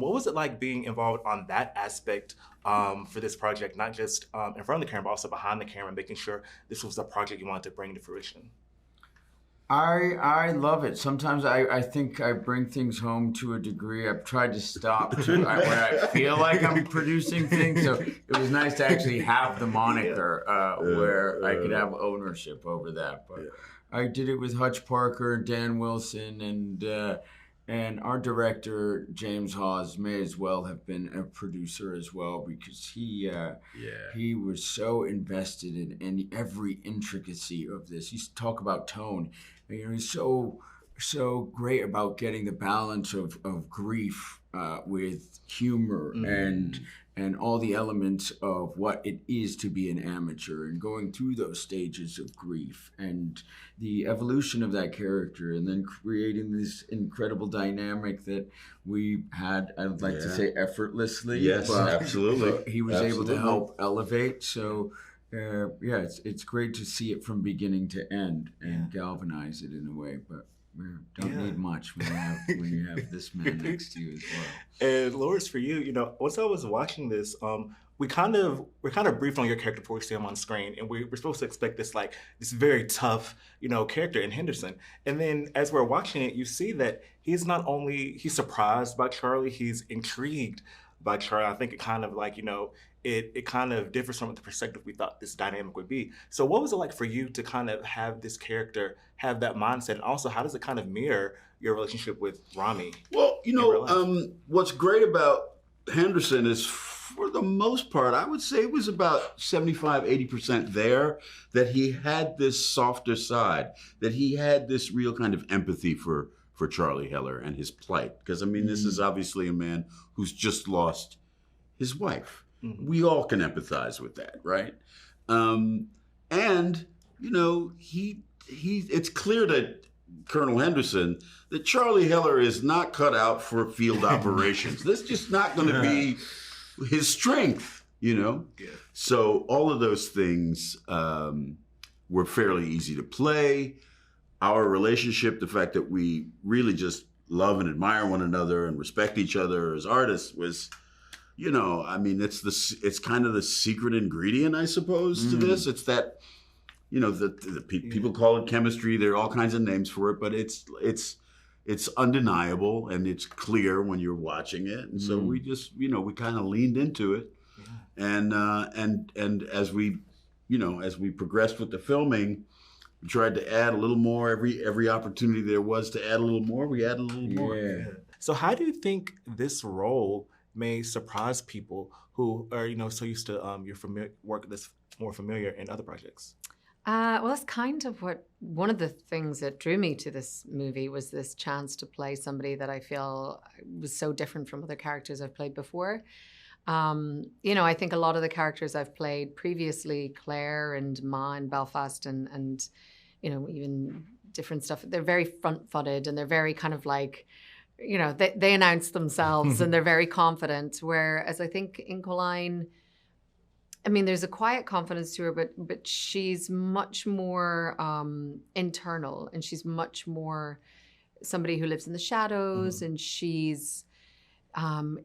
What was it like being involved on that aspect for this project, not just in front of the camera, but also behind the camera, making sure this was the project you wanted to bring to fruition? I love it. Sometimes I think I bring things home to a degree. I've tried to stop when I feel like I'm producing things. So it was nice to actually have the moniker where I could have ownership over that. But I did it with Hutch Parker, Dan Wilson, and our director James Hawes may as well have been a producer as well, because he was so invested in every intricacy of this. You talk about tone. You know, he's so great about getting the balance of grief with humor and all the elements of what it is to be an amateur, and going through those stages of grief and the evolution of that character, and then creating this incredible dynamic that we had, I would like to say effortlessly. Yes, absolutely. He was able to help elevate. So it's great to see it from beginning to end and galvanize it in a way, but we don't need much when you have this man next to you as well. And Laurence, for you, once I was watching this, we're kind of briefed on your character before we see him on screen, and we're supposed to expect this very tough, character in Henderson. And then as we're watching it, you see that he's surprised by Charlie, he's intrigued by Charlie. I think it kind of it kind of differs from the perspective we thought this dynamic would be. So what was it like for you to kind of have this character have that mindset? And also, how does it kind of mirror your relationship with Rami? Well, what's great about Henderson is, for the most part, I would say it was about 75-80% there, that he had this softer side, that he had this real kind of empathy for Charlie Heller and his plight. Because, this is obviously a man who's just lost his wife. We all can empathize with that, right? It's clear to Colonel Henderson that Charlie Heller is not cut out for field operations. This is just not going to be his strength, Yeah. So all of those things were fairly easy to play. Our relationship, the fact that we really just love and admire one another and respect each other as artists, was, it's kind of the secret ingredient, I suppose, to this. It's that, people call it chemistry. There are all kinds of names for it, but it's undeniable, and it's clear when you're watching it. And so we just, we kind of leaned into it. Yeah. And as we progressed with the filming, we tried to add a little more. Every opportunity there was to add a little more, we added a little more. Yeah. So how do you think this role may surprise people who are, so used to your work that's more familiar in other projects? Well, that's kind of one of the things that drew me to this movie, was this chance to play somebody that I feel was so different from other characters I've played before. I think a lot of the characters I've played previously, Claire and Ma in Belfast, and even different stuff, they're very front-footed, and they're very kind of they announce themselves and they're very confident. Whereas I think in Colleen, there's a quiet confidence to her, but she's much more internal, and she's much more somebody who lives in the shadows, and she's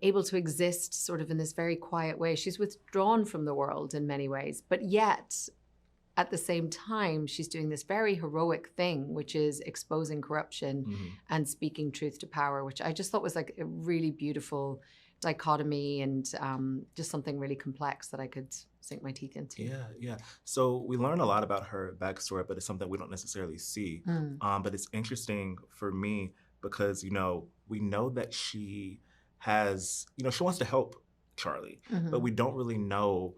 able to exist sort of in this very quiet way. She's withdrawn from the world in many ways, but yet at the same time, she's doing this very heroic thing, which is exposing corruption and speaking truth to power, which I just thought was a really beautiful dichotomy, and just something really complex that I could sink my teeth into. Yeah. So we learn a lot about her backstory, but it's something we don't necessarily see. But it's interesting for me because, we know that she has, she wants to help Charlie, but we don't really know.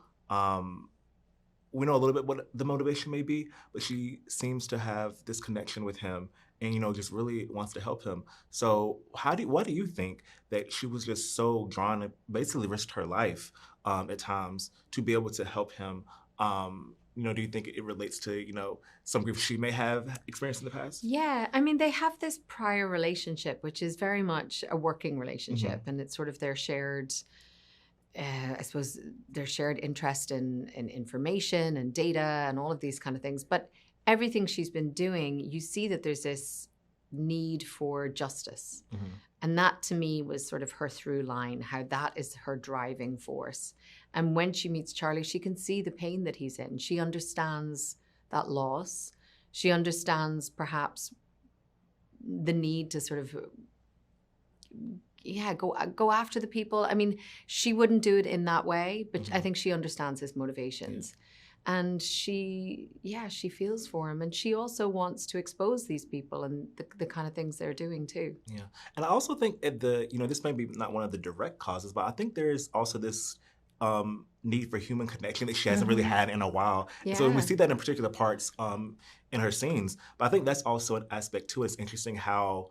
We know a little bit what the motivation may be, but she seems to have this connection with him and, just really wants to help him. So why do you think that she was just so drawn to basically risk her life at times to be able to help him? Do you think it relates to, some grief she may have experienced in the past? Yeah, they have this prior relationship, which is very much a working relationship, and it's sort of their shared, I suppose, their shared interest in information and data and all of these kind of things. But everything she's been doing, you see that there's this need for justice. And that to me was sort of her through line, how that is her driving force. And when she meets Charlie, she can see the pain that he's in. She understands that loss. She understands perhaps the need to sort of, go after the people. I mean, she wouldn't do it in that way, but I think she understands his motivations. And she feels for him. And she also wants to expose these people and the kind of things they're doing too. Yeah. And I also think this may be not one of the direct causes, but I think there's also this need for human connection that she hasn't really had in a while. Yeah. So we see that in particular parts in her scenes. But I think that's also an aspect too. It's interesting how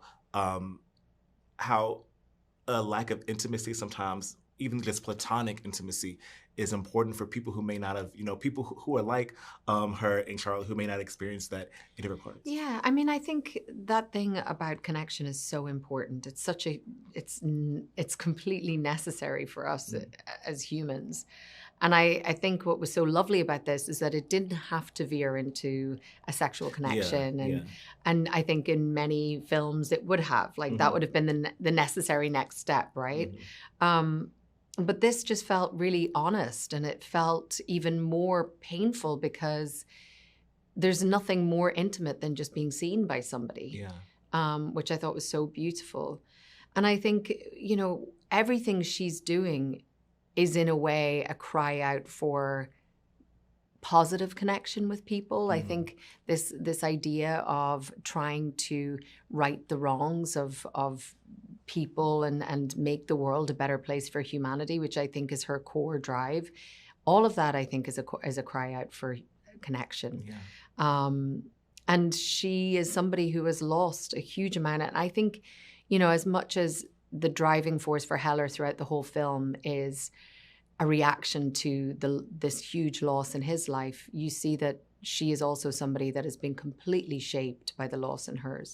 a lack of intimacy sometimes, even just platonic intimacy, is important for people who may not have, people who are like her and Charlotte, who may not experience that in different parts. Yeah, I mean, I think that thing about connection is so important. It's completely necessary for us as humans. And I think what was so lovely about this is that it didn't have to veer into a sexual connection. And I think in many films it would have. Like that would have been the necessary next step, right? But this just felt really honest, and it felt even more painful because there's nothing more intimate than just being seen by somebody, which I thought was so beautiful. And I think, everything she's doing is in a way a cry out for positive connection with people. I think this idea of trying to right the wrongs of people and make the world a better place for humanity, which I think is her core drive. All of that, I think, is a cry out for connection. And she is somebody who has lost a huge amount. And I think, as much as the driving force for Heller throughout the whole film is a reaction to this huge loss in his life, you see that she is also somebody that has been completely shaped by the loss in hers.